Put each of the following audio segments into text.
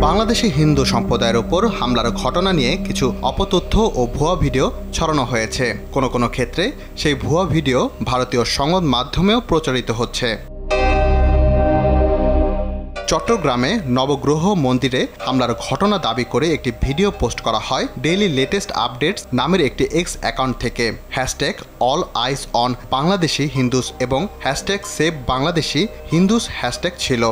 বাংলাদেশি হিন্দু সম্প্রদায়ের উপর হামলার ঘটনা নিয়ে কিছু অপতথ্য ও ভুয়া ভিডিও ছড়ানো হয়েছে। কোনো কোনো ক্ষেত্রে সেই ভুয়া ভিডিও ভারতীয় সংবাদ মাধ্যমেও প্রচারিত হচ্ছে। চট্টগ্রামে নবগ্রহ মন্দিরে হামলার ঘটনা দাবি করে একটি ভিডিও পোস্ট করা হয় ডেইলি লেটেস্ট আপডেটস নামের একটি এক্স অ্যাকাউন্ট থেকে। Hashtag all eyes on Bangladeshi Hindus এবং hashtag save Bangladeshi Hindus hashtag ছিল।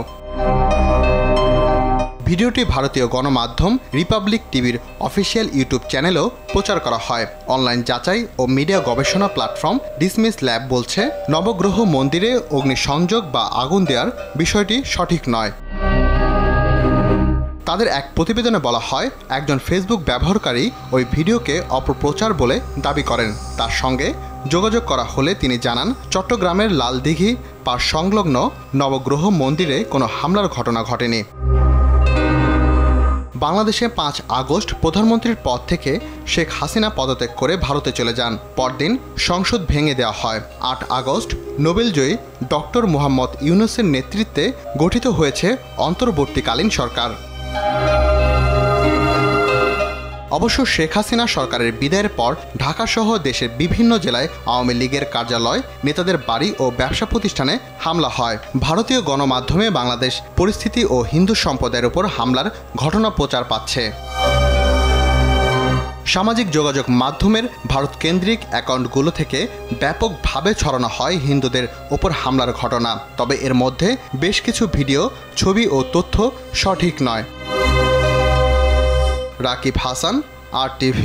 ভিডিওটি ভারতীয় গণমাধ্যম রিপাবলিক টিভির অফিসিয়াল ইউটিউব চ্যানেলেও প্রচার করা হয়। অনলাইন যাচাই ও মিডিয়া গবেষণা প্ল্যাটফর্ম ডিসমিস ল্যাব বলছে, নবগ্রহ মন্দিরে অগ্নিসংযোগ বা আগুন দেওয়ার বিষয়টি সঠিক নয়। তাদের এক প্রতিবেদনে বলা হয়, একজন ফেসবুক ব্যবহারকারী ওই ভিডিওকে অপপ্রচার বলে দাবি করেন। তার সঙ্গে যোগাযোগ করা হলে তিনি জানান, চট্টগ্রামের লালদিঘি পার সংলগ্ন নবগ্রহ মন্দিরে কোনো হামলার ঘটনা ঘটেনি। বাংলাদেশে ৫ আগস্ট প্রধানমন্ত্রীর পদ থেকে শেখ হাসিনা পদত্যাগ করে ভারতে চলে যান। পরদিন সংসদ ভেঙে দেওয়া হয়। ৮ আগস্ট নোবেলজয়ী ডক্টর মোহাম্মদ ইউনূসের নেতৃত্বে গঠিত হয়েছে অন্তর্বর্তীকালীন সরকার। অবশ্য শেখ হাসিনা সরকারের বিদায়ের পর ঢাকাসহ দেশের বিভিন্ন জেলায় আওয়ামী লীগের কার্যালয়, নেতাদের বাড়ি ও ব্যবসা প্রতিষ্ঠানে হামলা হয়। ভারতীয় গণমাধ্যমে বাংলাদেশ পরিস্থিতি ও হিন্দু সম্প্রদায়ের উপর হামলার ঘটনা প্রচার পাচ্ছে। সামাজিক যোগাযোগ মাধ্যমের ভারতকেন্দ্রিক অ্যাকাউন্টগুলো থেকে ব্যাপকভাবে ছড়ানো হয় হিন্দুদের ওপর হামলার ঘটনা। তবে এর মধ্যে বেশ কিছু ভিডিও, ছবি ও তথ্য সঠিক নয়। রাকিব হাসান, RTV।